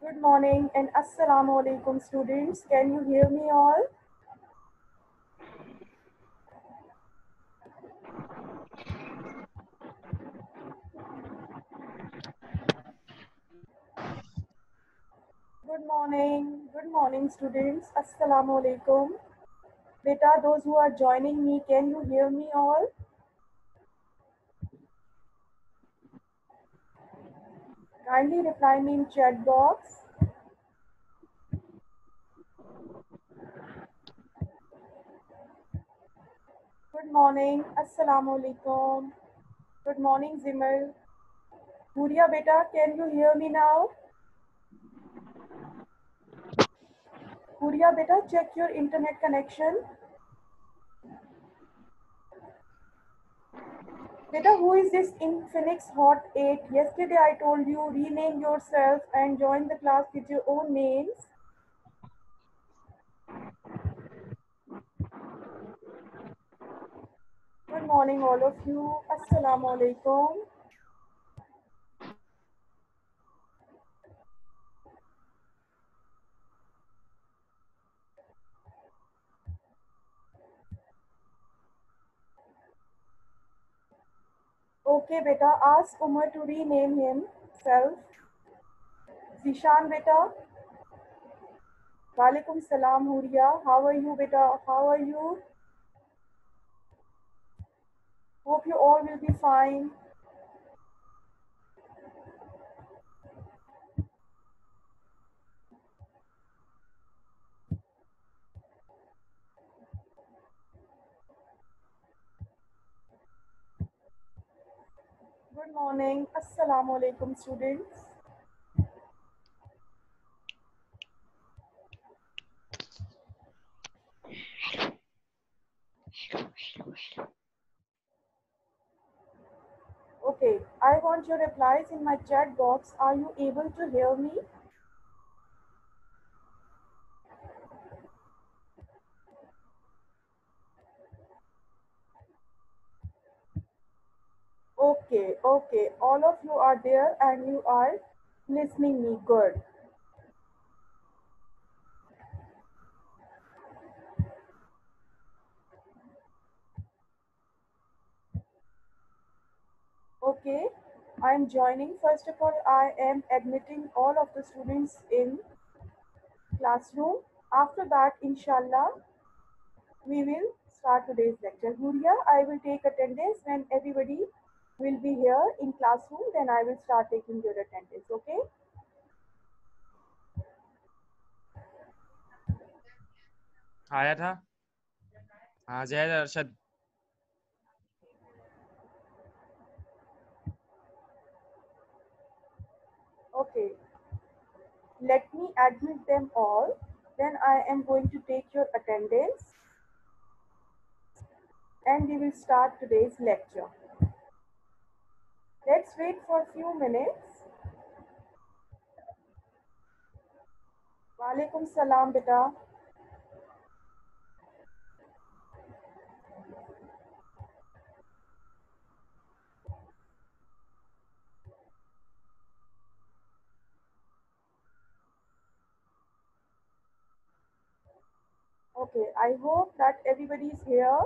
Good morning and Assalamu alaikum students. Can you hear me all? Good morning students. Assalamu alaikum. Beta, those who are joining me, can you hear me all? Kindly reply me in chat box. Good morning. Assalamu alaikum. Good morning Zimmer. Huria beta, can you hear me now? Huria beta, check your internet connection. Beta, who is this Infinix Hot 8? Yesterday I told you rename yourself and join the class with your own names. Good morning all of you. Assalamu alaikum. Okay beta, ask Umar to rename himself. Zishan beta. Walaikum salam Huria. How are you beta? How are you? Hope you all will be fine. Good morning. Assalamu alaikum students. Okay, I want your replies in my chat box. Are you able to hear me? Okay, okay. All of you are there and you are listening me. Good. Okay, I am joining. First of all, I am admitting all of the students in classroom. After that, inshallah, we will start today's lecture. Huria, I will take attendance when everybody will be here in classroom. Then I will start taking your attendance. Okay? आया था। हाँ जय Arshad. Okay. Let me admit them all. Then I am going to take your attendance and we will start today's lecture. Let's wait for a few minutes. Walaikum salam beta. Okay, I hope that everybody is here.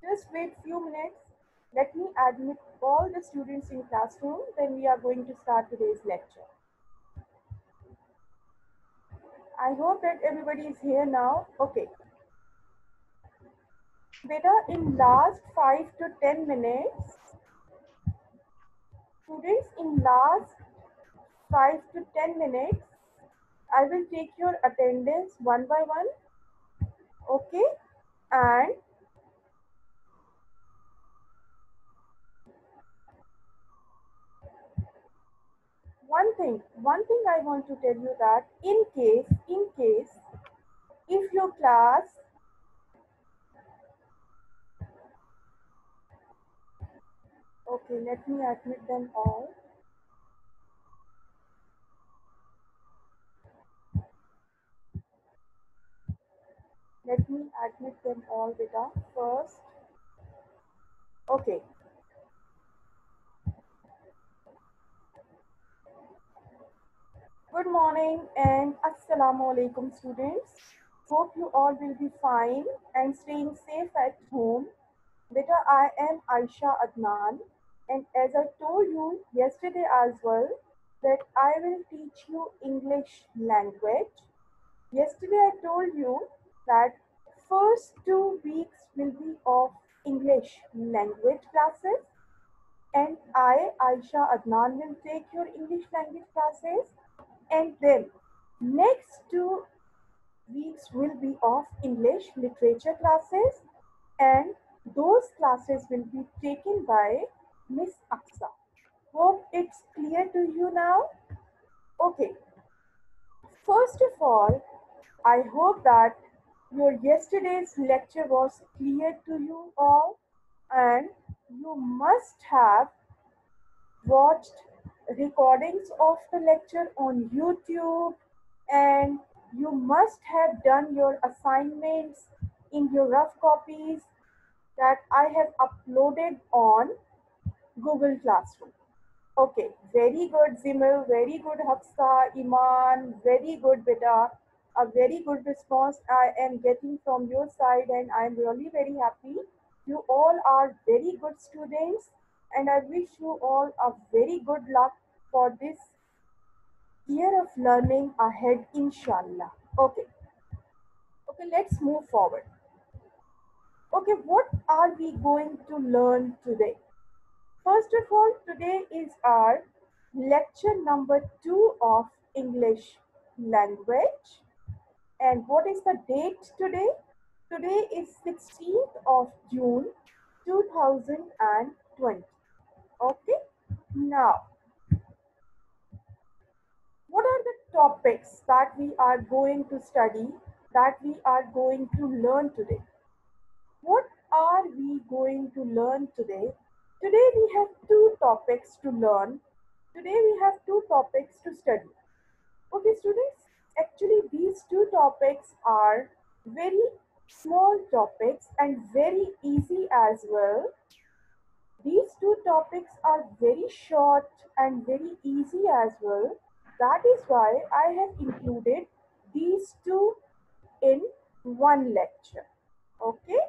Just wait few minutes. Let me admit all the students in classroom. Then we are going to start today's lecture. I hope that everybody is here now. Okay. Beta, in last 5 to 10 minutes, students, in last 5 to 10 minutes, I will take your attendance one by one. Okay? And one thing I want to tell you that in case, if your class, okay, let me admit them all. Let me admit them all, beta. First, okay. Good morning and assalamu alaikum, students. Hope you all will be fine and staying safe at home. Beta, I am Aisha Adnan, and as I told you yesterday as well, that I will teach you English language. Yesterday I told you that first 2 weeks will be of English language classes, and I, Aisha Adnan, will take your English language classes, and then next 2 weeks will be of English literature classes, and those classes will be taken by Miss Aksa. Hope it's clear to you now. Okay, first of all, I hope that your yesterday's lecture was clear to you all, and you must have watched recordings of the lecture on YouTube, and you must have done your assignments in your rough copies that I have uploaded on Google Classroom. Okay, very good, Zimil, very good, Hafsa, Iman, very good, Beta. A very good response I am getting from your side, and I am really very happy. You all are very good students, and I wish you all a very good luck for this year of learning ahead, inshallah. Okay, okay, let's move forward. Okay, what are we going to learn today? First of all, today is our lecture number 2 of English language. And what is the date today? Today is 16th of June 2020. Okay. Now, what are the topics that we are going to study, that we are going to learn today? What are we going to learn today? Today we have two topics to learn. Today we have two topics to study. Okay, students, actually these two topics are very small topics and very easy as well. These two topics are very short and very easy as well. That is why I have included these two in one lecture. Okay.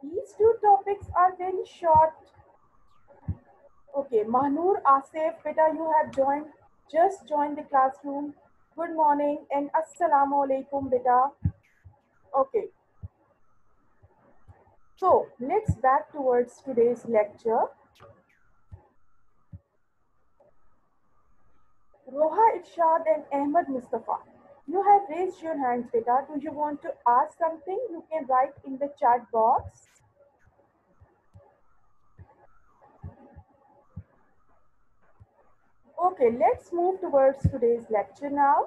These two topics are very short. Okay, Mahnoor Asif, beta, you have just joined the classroom. Good morning and assalamu alaikum, beta. Okay, so let's back towards today's lecture. Roha Irshad and Ahmed Mustafa, you have raised your hands, beta. Do you want to ask something? You can write in the chat box. Okay, let's move towards today's lecture now.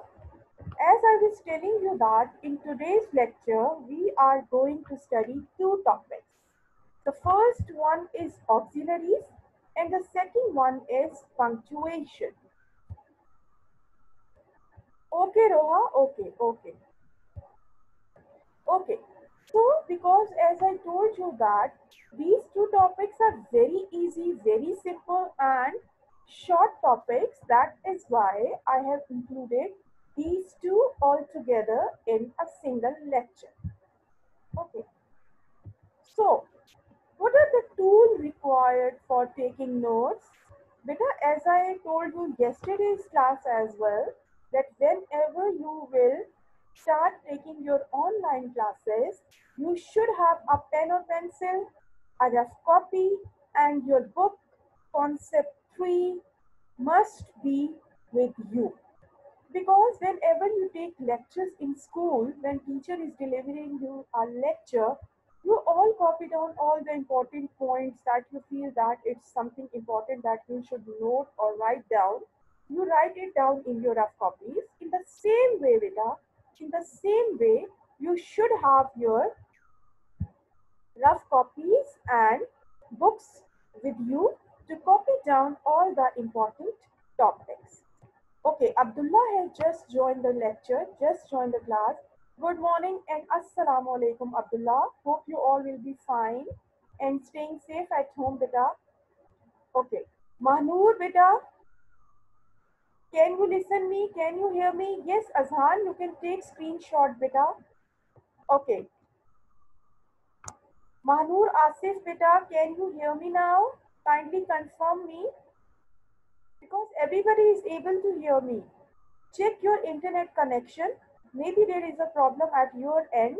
As I was telling you that in today's lecture, we are going to study two topics. The first one is auxiliaries and the second one is punctuation. Okay, Roha? Okay, okay. Okay. So, because as I told you that these two topics are very easy, very simple and short topics, that is why I have included these two all together in a single lecture. Okay. So, what are the tools required for taking notes? Beta, as I told you yesterday's class as well, that whenever you will start taking your online classes, you should have a pen or pencil, a rough copy, and your book concept 3 must be with you. Because whenever you take lectures in school, when teacher is delivering you a lecture, you all copy down all the important points that you feel that it's something important that you should note or write down. You write it down in your rough copies. In the same way, Vita, in the same way, you should have your rough copies and books with you to copy down all the important topics. Okay, Abdullah has just joined the lecture, just joined the class. Good morning and Assalamu alaikum, Abdullah. Hope you all will be fine and staying safe at home, beta. Okay, Mahnoor, beta, can you listen me? Can you hear me? Yes, Azhan, you can take screenshot, beta. Okay, Mahnoor Asif, beta, can you hear me now? Kindly confirm me because everybody is able to hear me. Check your internet connection. Maybe there is a problem at your end.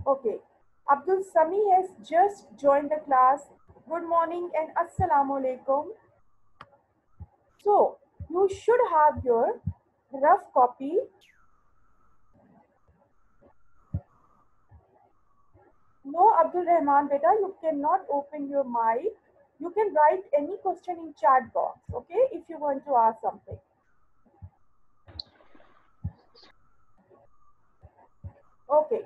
Okay. Abdul Sami has just joined the class. Good morning and Assalamu alaikum. So, you should have your rough copy. No, Abdul Rahman, beta, you cannot open your mic. You can write any question in chat box, okay, if you want to ask something. Okay.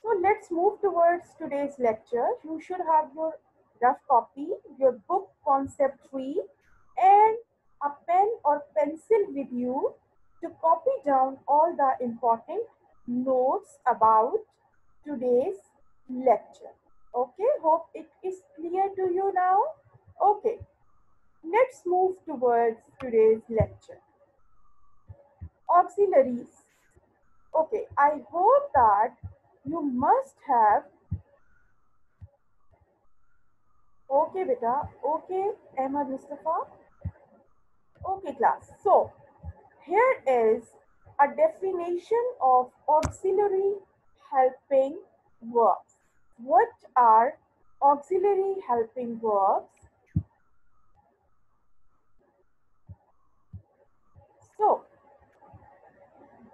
So let's move towards today's lecture. You should have your rough copy, your book concept tree, and a pen or pencil with you to copy down all the important notes about today's lecture. Okay, hope it is clear to you now. Okay, let's move towards today's lecture. Auxiliaries. Okay, I hope that you must have. Okay, beta. Okay, Ahmad Mustafa. Okay, class. So, here is a definition of auxiliary helping verbs. What are auxiliary helping verbs? So,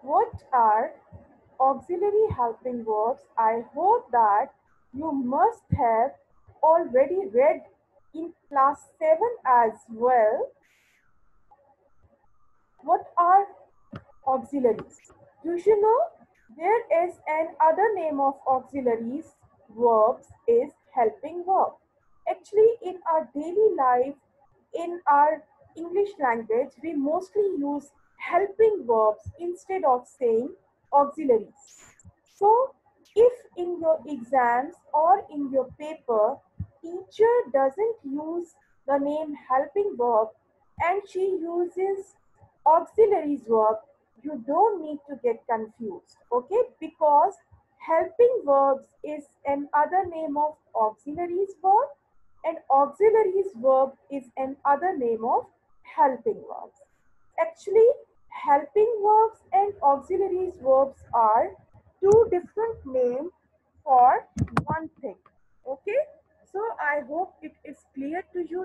what are auxiliary helping verbs? I hope that you must have already read in class 7 as well. What are auxiliaries? Do you know there is an other name of auxiliaries verbs is helping verb. Actually, in our daily life, in our English language, we mostly use helping verbs instead of saying auxiliaries. So, if in your exams or in your paper, teacher doesn't use the name helping verb and she uses auxiliaries verb, you don't need to get confused, okay? Because helping verbs is another name of auxiliaries verb and auxiliaries verb is another name of helping verbs. Actually, helping verbs and auxiliaries verbs are two different names for one thing. Okay, so I hope it is clear to you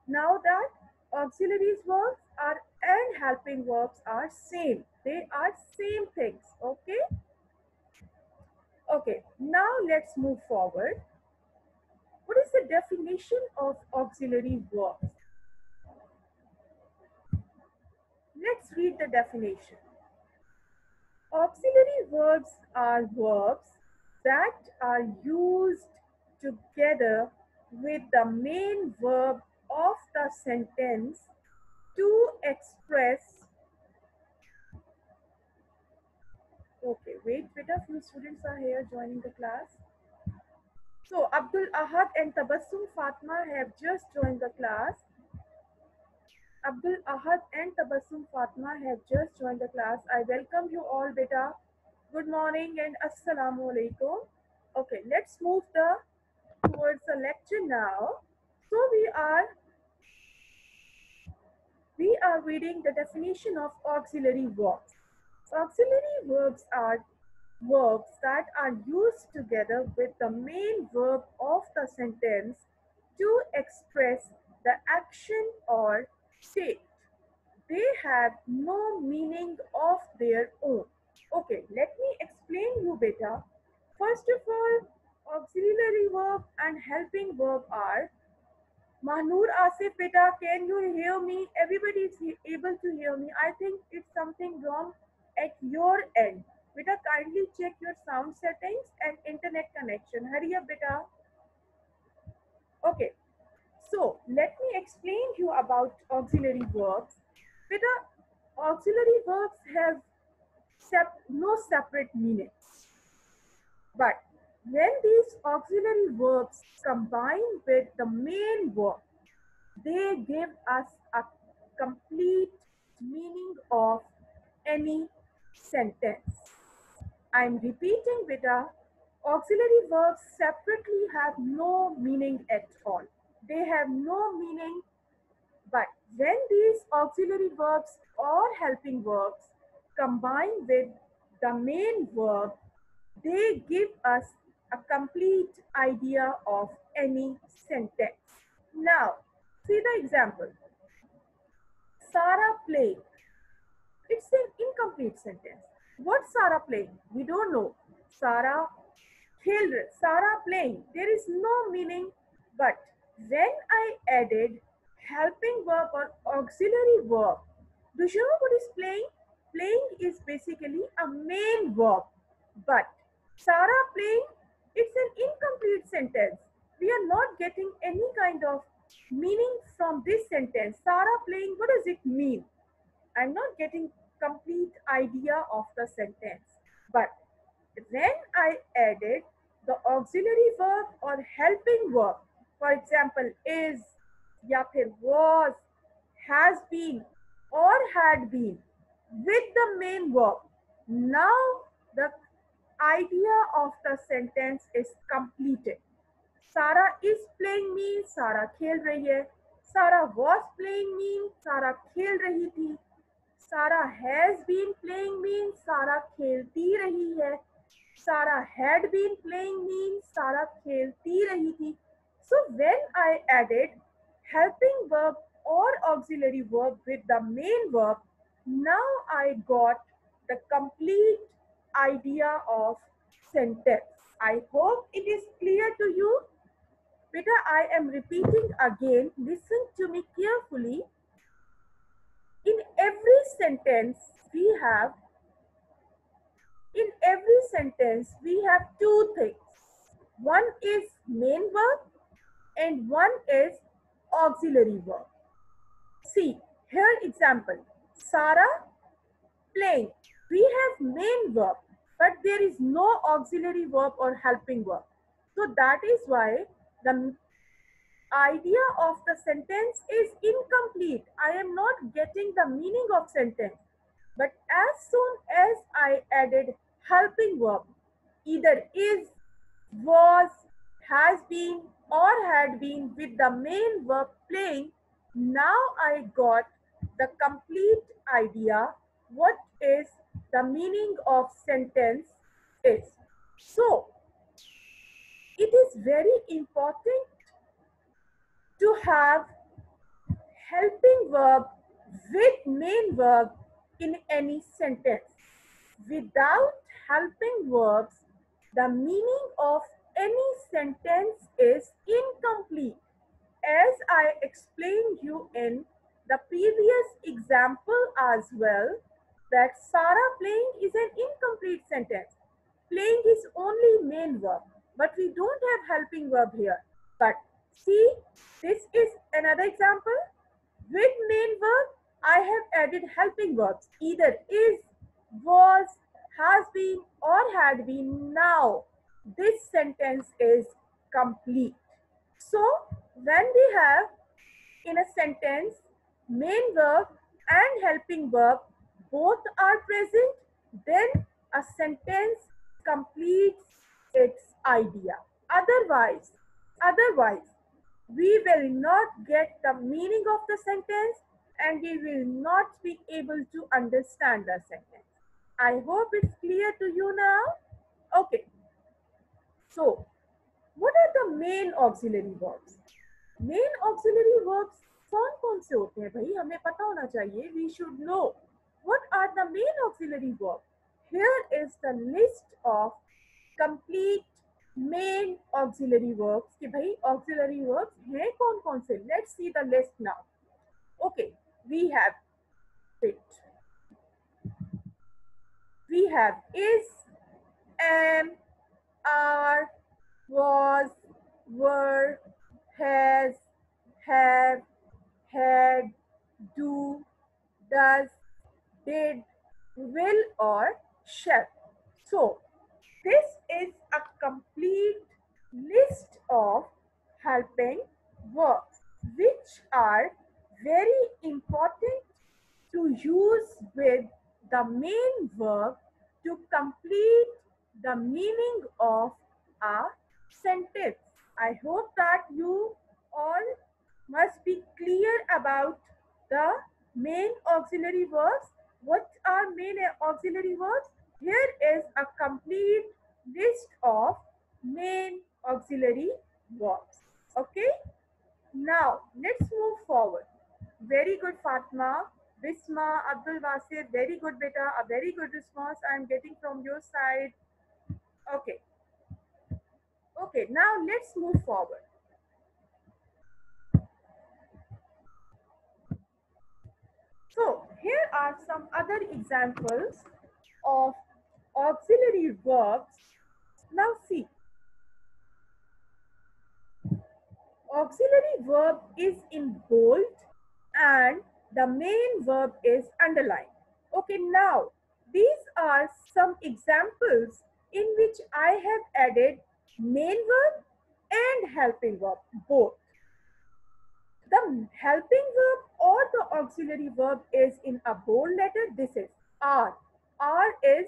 now that auxiliaries verbs are and helping verbs are same. They are same things. Okay. Okay. Now let's move forward. What is the definition of auxiliary verbs? Let's read the definition. Auxiliary verbs are verbs that are used together with the main verb of the sentence to express. Okay, wait, beta, few students are here joining the class. So, Abdul Ahad and Tabassum Fatma have just joined the class. Abdul Ahad and Tabassum Fatma have just joined the class. I welcome you all, beta. Good morning and Assalamu alaikum. Okay, let's move towards the lecture now. So we are reading the definition of auxiliary verbs. Auxiliary verbs are verbs that are used together with the main verb of the sentence to express the action or state. They have no meaning of their own. Okay, let me explain you better. First of all, auxiliary verb and helping verb are. Mahnoor Asif beta, can you hear me? Everybody is able to hear me. I think it's something wrong at your end. Beta, kindly check your sound settings and internet connection. Hurry up, beta. Okay. So let me explain you about auxiliary verbs. Beta, auxiliary verbs have no separate meaning. But when these auxiliary verbs combine with the main verb, they give us a complete meaning of any sentence. I am repeating, beta, auxiliary verbs separately have no meaning at all. They have no meaning, but when these auxiliary verbs or helping verbs combine with the main verb, they give us a complete idea of any sentence. Now, see the example. Sarah played. It's an incomplete sentence. What's Sarah playing? We don't know. Sarah खेल रहे. Sarah playing. There is no meaning. But when I added helping verb or auxiliary verb, do you know what is playing? Playing is basically a main verb. But Sarah playing, it's an incomplete sentence. We are not getting any kind of meaning from this sentence. Sarah playing, what does it mean? I'm not getting complete idea of the sentence. But when I added the auxiliary verb or helping verb, for example, is, या फिर was, has been or had been with the main verb, now the idea of the sentence is completed. Sarah is playing means Sarah खेल रही है. Sarah was playing means Sarah खेल रही थी. Sarah has been playing means Sarah खेलती रही है. Sarah had been playing means Sarah खेलती रही थी. So when I added helping verb or auxiliary verb with the main verb, now I got the complete idea of sentence. I hope it is clear to you. Beta, I am repeating again. Listen to me carefully. In every sentence we have two things. One is main verb and one is auxiliary verb. See, here example. Sarah playing. We have main verb, but there is no auxiliary verb or helping verb. So that is why the idea of the sentence is incomplete. I am not getting the meaning of sentence. But as soon as I added helping verb, either is, was, has been or had been with the main verb playing, now I got the complete idea what is the meaning of sentence is. So, it is very important to have helping verb with main verb in any sentence. Without helping verbs, the meaning of any sentence is incomplete. As I explained you in the previous example as well, that Sarah playing is an incomplete sentence. Playing is only main verb, but we don't have helping verb here. But see, this is another example. With main verb, I have added helping verbs. Either is, was, has been or had been. Now, this sentence is complete. So, when we have in a sentence main verb and helping verb both are present, then a sentence completes its idea. Otherwise, we will not get the meaning of the sentence and we will not be able to understand the sentence. I hope it's clear to you now. Okay. So, what are the main auxiliary verbs? Main auxiliary verbs कौन से होते हैं भाई, हमें पता होना चाहिए. We should know what are the main auxiliary verbs. Here is the list of complete main auxiliary verbs कि भाई auxiliary verbs हैं कौन से. Let's see the list now. Okay, we have fit, We have is, am, are, was, were, has, have, had, do, does, did, will, or shall. So, this is a complete list of helping verbs which are very important to use with the main verb to complete the meaning of a sentence. I hope that you all must be clear about the main auxiliary verbs. What are main auxiliary verbs? Here is a complete list of main auxiliary verbs. Okay, now let's move forward. Very good, Fatma. Bisma, Abdul Wasir, very good, beta. A very good response I am getting from your side. Okay, okay, now let's move forward. So, here are some other examples of auxiliary verbs. Now, see, auxiliary verb is in bold and the main verb is underlined. Okay, now these are some examples in which I have added main verb and helping verb both. The helping verb or the auxiliary verb is in a bold letter. This is are. Are is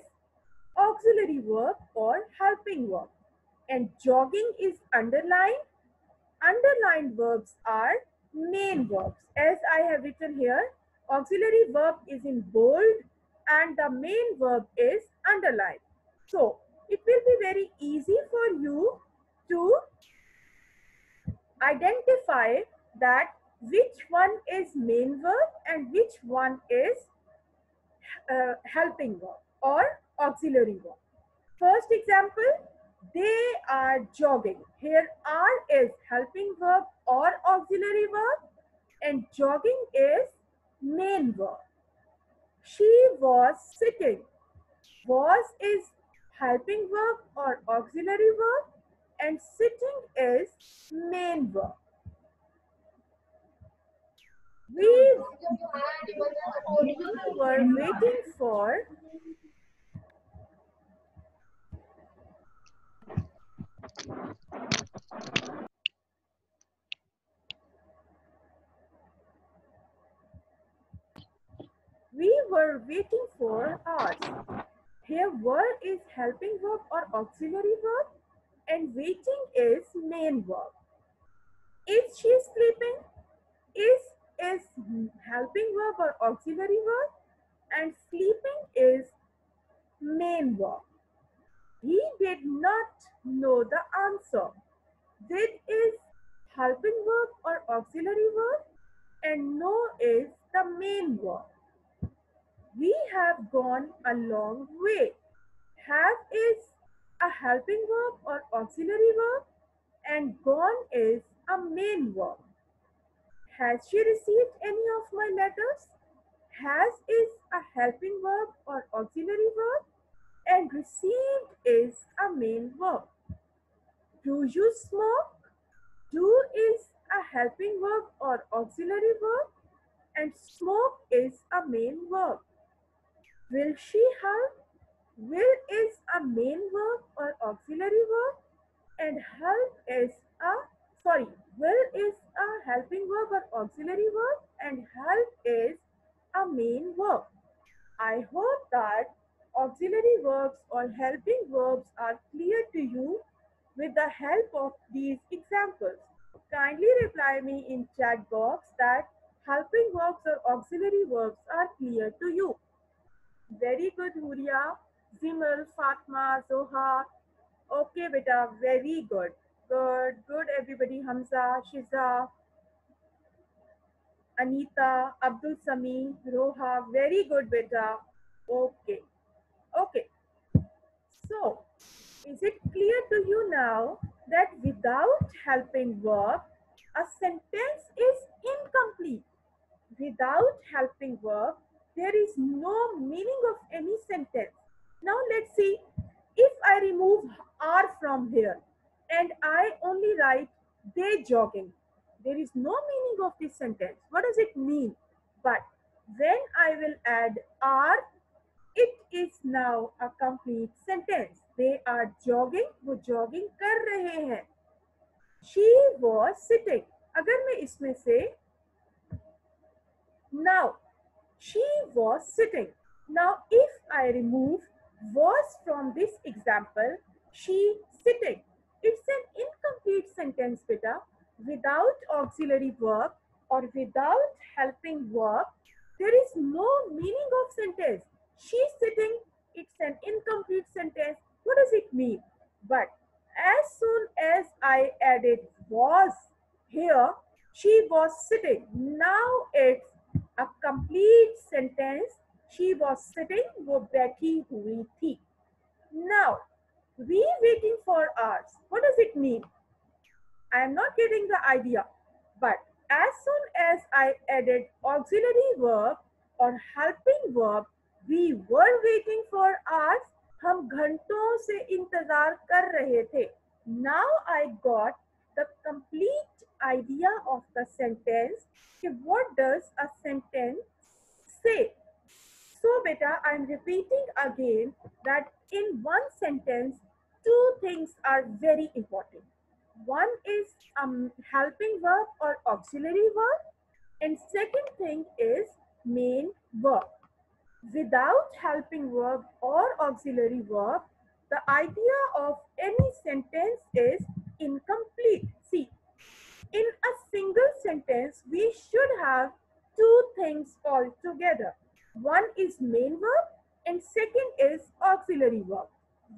auxiliary verb or helping verb. And jogging is underlined. Underlined verbs are main verbs. As I have written here, auxiliary verb is in bold and the main verb is underlined. So, it will be very easy for you to identify that which one is main verb and which one is helping verb or auxiliary verb. First example, they are jogging. Here are is helping verb or auxiliary verb and jogging is main verb. She was sitting. Was is helping verb or auxiliary verb and sitting is main verb. We were waiting for hours. Here were is helping verb or auxiliary verb and waiting is main verb. Is she sleeping? Is helping verb or auxiliary verb and sleeping is main verb. He did not know the answer. Did is helping verb or auxiliary verb and know is the main verb. We have gone a long way. Have is a helping verb or auxiliary verb and gone is a main verb. Has she received any of my letters? Has is a helping verb or auxiliary verb and received is a main verb. Do you smoke? Do is a helping verb or auxiliary verb and smoke is a main verb. Will she help? Will is a main verb or auxiliary verb and help is a will is a helping verb or auxiliary verb and help is a main verb. I hope that auxiliary verbs or helping verbs are clear to you with the help of these examples. Kindly reply me in chat box that helping verbs or auxiliary verbs are clear to you. Very good, Huria, Zimal, Fatma, Zoha. Okay, beta, very good. Good, everybody. Hamza, Shiza, Anita, Abdul Sami, Roha. Very good, beta. Okay. Okay. So, is it clear to you now that without helping verb, a sentence is incomplete? Without helping verb, there is no meaning of any sentence. Now let's see, if I remove R from here and I only write they jogging, there is no meaning of this sentence. What does it mean? But when I will add R, it is now a complete sentence. They are jogging, वो jogging कर रहे हैं. She was sitting. अगर मैं इसमें से now she was sitting. Now, if I remove was from this example, she sitting. It's an incomplete sentence, beta. Without auxiliary verb or without helping verb, there is no meaning of sentence. She sitting, it's an incomplete sentence. What does it mean? But as soon as I added was here, she was sitting. Now it's a complete sentence. She was sitting, वो बैठी हुई थी. Now, we waiting for hours. What does it mean? I am not getting the idea. But as soon as I added auxiliary verb or helping verb, we were waiting for hours. हम घंटों से इंतजार कर रहे थे. Now I got the complete idea of the sentence. What does a sentence say? So beta, I am repeating again that in one sentence, two things are very important. One is helping verb or auxiliary verb, and second thing is main verb. Without helping verb or auxiliary verb, the idea of any sentence is incomplete. See, in a single sentence, we should have two things altogether. One is main verb and second is auxiliary verb.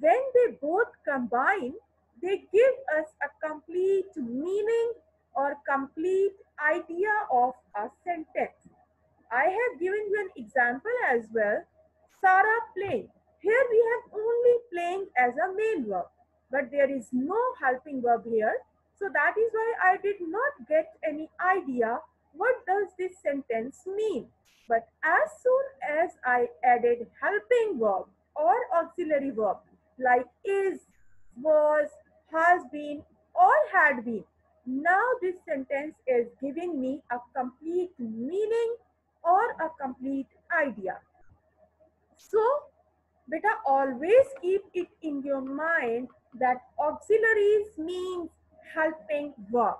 When they both combine, they give us a complete meaning or complete idea of a sentence. I have given you an example as well. Sarah playing. Here we have only playing as a main verb, but there is no helping verb here. So that is why I did not get any idea what does this sentence mean. But as soon as I added helping verb or auxiliary verb like is, was, has been or had been, now this sentence is giving me a complete meaning or a complete idea. So, beta, always keep it in your mind that auxiliaries means helping verb.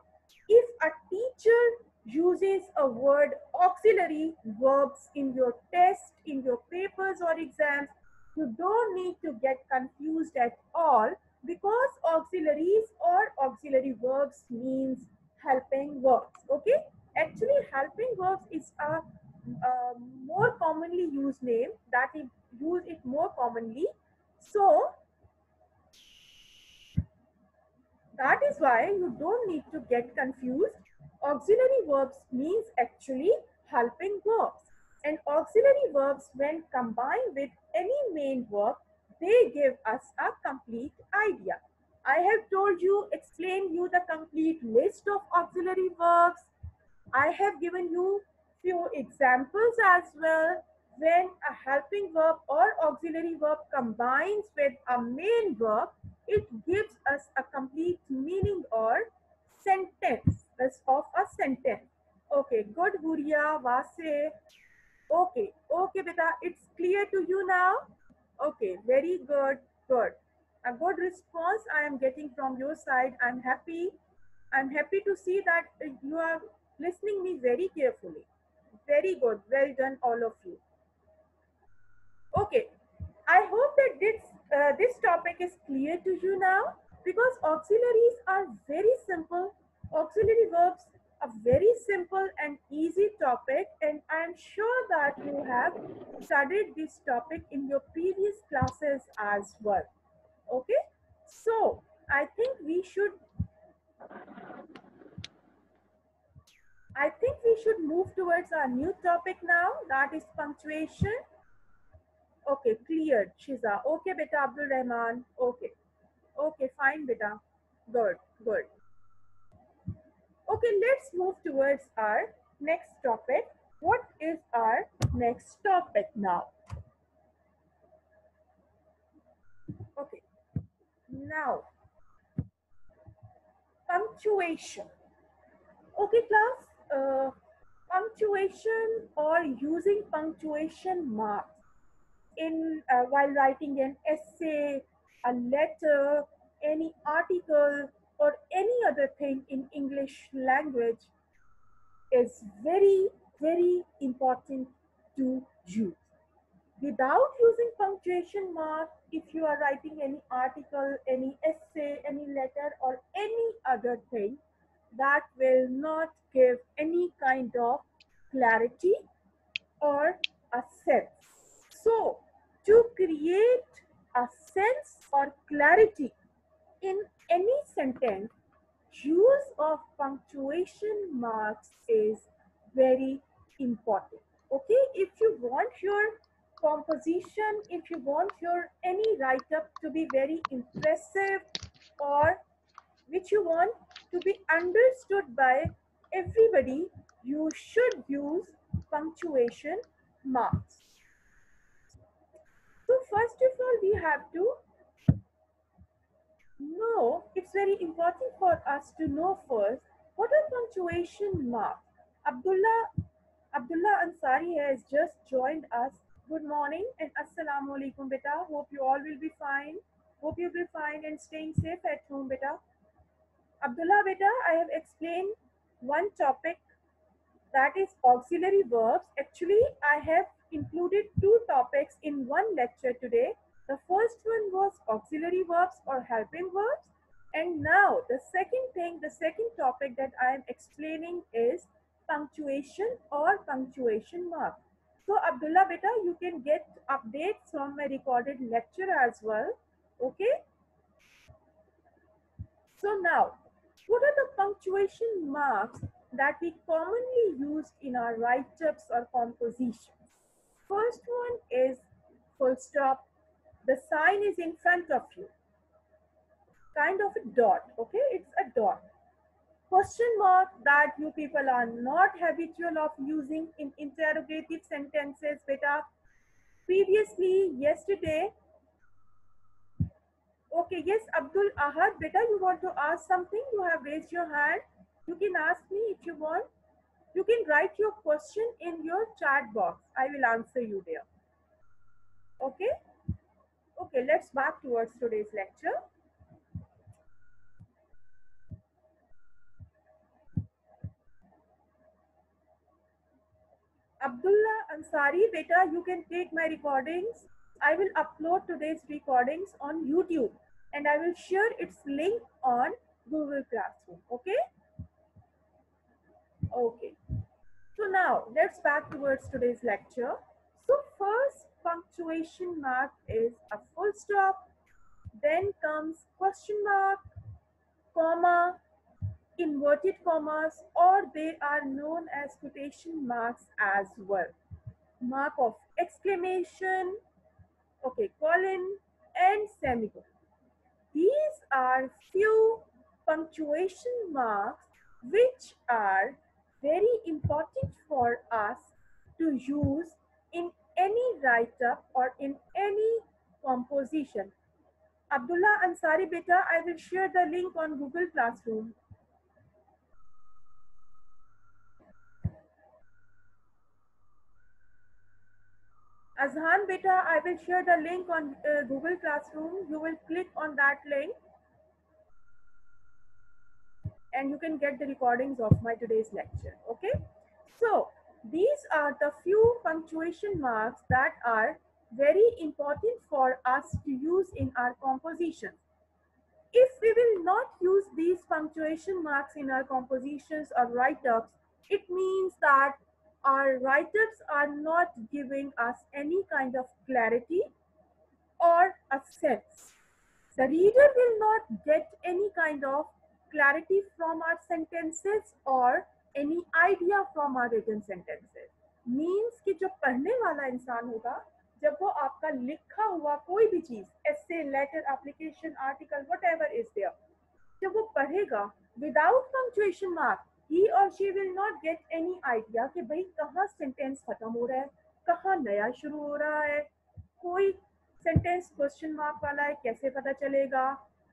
If a teacher uses a word auxiliary verbs in your test, in your papers or exams, you don't need to get confused at all, because auxiliaries or auxiliary verbs means helping verbs. Okay, actually helping verbs is a more commonly used name that is use it more commonly. So that is why you don't need to get confused. Auxiliary verbs means actually helping verbs. And auxiliary verbs, when combined with any main verb, they give us a complete idea. I have told you, explained you the complete list of auxiliary verbs. I have given you few examples as well. When a helping verb or auxiliary verb combines with a main verb, it gives us a complete meaning or sentence of a sentence. Okay, good, Huria, Vase. Okay, okay, beta, it's clear to you now? Okay, very good, good. A good response I am getting from your side. I'm happy. I'm happy to see that you are listening me very carefully. Very good. Well done, all of you. Okay. I hope that this topic is clear to you now, because auxiliaries are very simple. Auxiliary verbs are very simple and easy topic, and I am sure that you have studied this topic in your previous classes as well. Okay. So I think we should move towards our new topic now, that is punctuation. Okay, cleared, Shiza. Okay, beta, Abdul Rahman. Okay. Okay, fine, beta. Good, good. Okay, let's move towards our next topic. What is our next topic now? Okay, now punctuation. Okay, class. Punctuation or using punctuation marks in while writing an essay, a letter, any article, or any other thing in English language is very, very important to use. Without using punctuation mark, if you are writing any article, any essay, any letter, or any other thing, that will not give any kind of clarity or a sense. So, to create a sense or clarity in any sentence, use of punctuation marks is very important. Okay, if you want your composition, if you want your any write up to be very impressive, or which you want to be understood by everybody, you should use punctuation marks. So first of all, we have to know, it's very important for us to know first what are punctuation marks. Abdullah Abdullah Ansari has just joined us. Good morning and assalamu alaikum beta. Hope you all will be fine. Hope you will be fine and staying safe at home beta. Abdullah beta, I have explained one topic, that is auxiliary verbs. Actually, I have included two topics in one lecture today. The first one was auxiliary verbs or helping verbs. And now the second thing, the second topic that I am explaining is punctuation or punctuation mark. So Abdullah beta, you can get updates from my recorded lecture as well. Okay. So now, what are the punctuation marks that we commonly use in our write-ups or compositions? First one is full stop. The sign is in front of you, kind of a dot, okay? It's a dot. Question mark, that you people are not habitual of using in interrogative sentences, beta. Previously, yesterday, okay, yes, Abdul Ahad, beta, you want to ask something? You have raised your hand. You can ask me if you want. You can write your question in your chat box. I will answer you there. Okay? Okay, let's back towards today's lecture. Abdullah Ansari, beta, you can take my recordings. I will upload today's recordings on YouTube and I will share its link on Google Classroom. Okay? Okay. So now let's back towards today's lecture. So first punctuation mark is a full stop, then comes question mark, comma, inverted commas, or they are known as quotation marks as well. Mark of exclamation, okay, colon, and semicolon. These are few punctuation marks which are very important for us to use in any write-up or in any composition. Abdullah Ansari beta, I will share the link on Google Classroom. Azhan beta, I will share the link on Google Classroom. You will click on that link and you can get the recordings of my today's lecture. Okay. So these are the few punctuation marks that are very important for us to use in our compositions. If we will not use these punctuation marks in our compositions or write-ups, it means that our write-ups are not giving us any kind of clarity or a sense. The reader will not get any kind of clarity from our sentences or any idea from our written sentences. Means कि जो पढ़ने वाला इंसान होगा, जब वो आपका लिखा हुआ कोई भी चीज, essay, letter, application, article, whatever is there, जब वो पढ़ेगा without punctuation mark, he or she will not get any idea कि भाई कहाँ sentence खत्म हो रहा है, कहाँ नया शुरू हो रहा है, कोई सेंटेंस क्वेश्चन मार्क वाला है, कैसे पता चलेगा?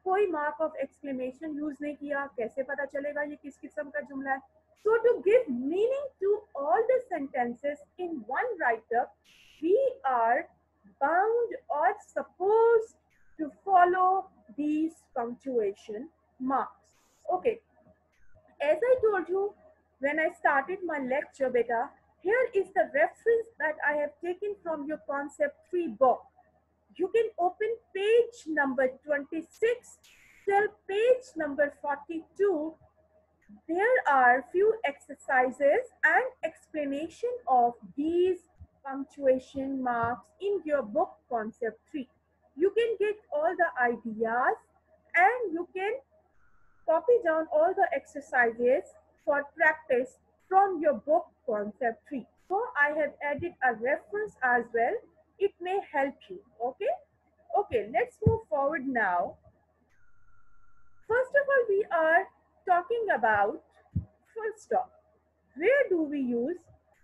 कोई मार्क ऑफ एक्सक्लेमेशन यूज नहीं किया, कैसे पता चलेगा ये किस किस्म का जुमला है? So to give meaning to all the sentences in one writeup, we are bound or supposed to follow these punctuation marks. Okay, as I told you when I started my lecture, beta, here is the reference that I have taken from your concept 3 book. You can open page number 26 till page number 42. There are few exercises and explanation of these punctuation marks in your book concept 3. You can get all the ideas and you can copy down all the exercises for practice from your book concept 3. So I have added a reference as well. It may help you. Okay, let's move forward now. First of all, we are talking about full stop. Where do we use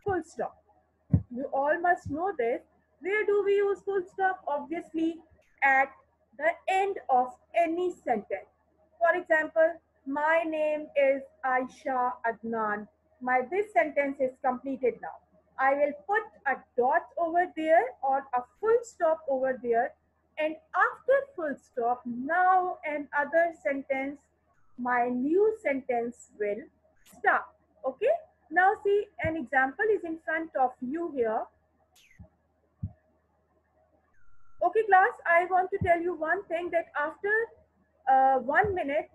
full stop? You all must know this. Where do we use full stop? Obviously, at the end of any sentence. For example, my name is Aisha Adnan. This sentence is completed now. I will put a dot over there or a full stop over there, and after full stop, now another sentence, my new sentence will start. Okay, now see, an example is in front of you here. Okay, class, I want to tell you one thing, that after 1 minute,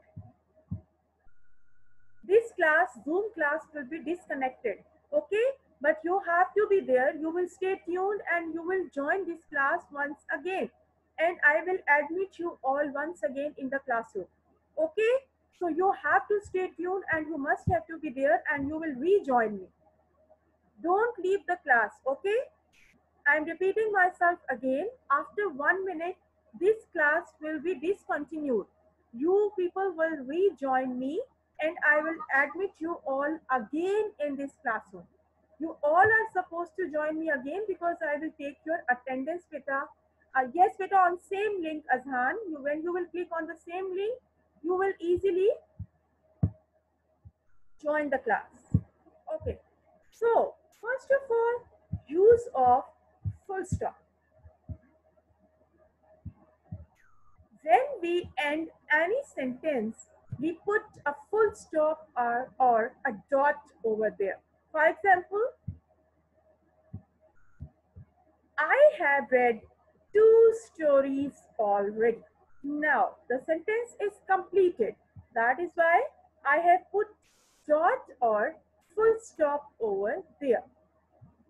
this class, Zoom class, will be disconnected. Okay, but you have to be there. You will stay tuned and you will join this class once again. And I will admit you all once again in the classroom. Okay, so you have to stay tuned and you must have to be there and you will rejoin me. Don't leave the class, okay? I'm repeating myself again. After 1 minute, this class will be discontinued. You people will rejoin me and I will admit you all again in this classroom. You all are supposed to join me again because I will take your attendance, beta. Yes, beta, on same link, Azhan. When you will click on the same link, you will easily join the class. Okay. So, first of all, use of full stop. When we end any sentence, we put a full stop or a dot over there. For example, I have read 2 stories already. Now, the sentence is completed. That is why I have put dot or full stop over there.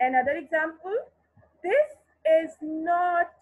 Another example, this is not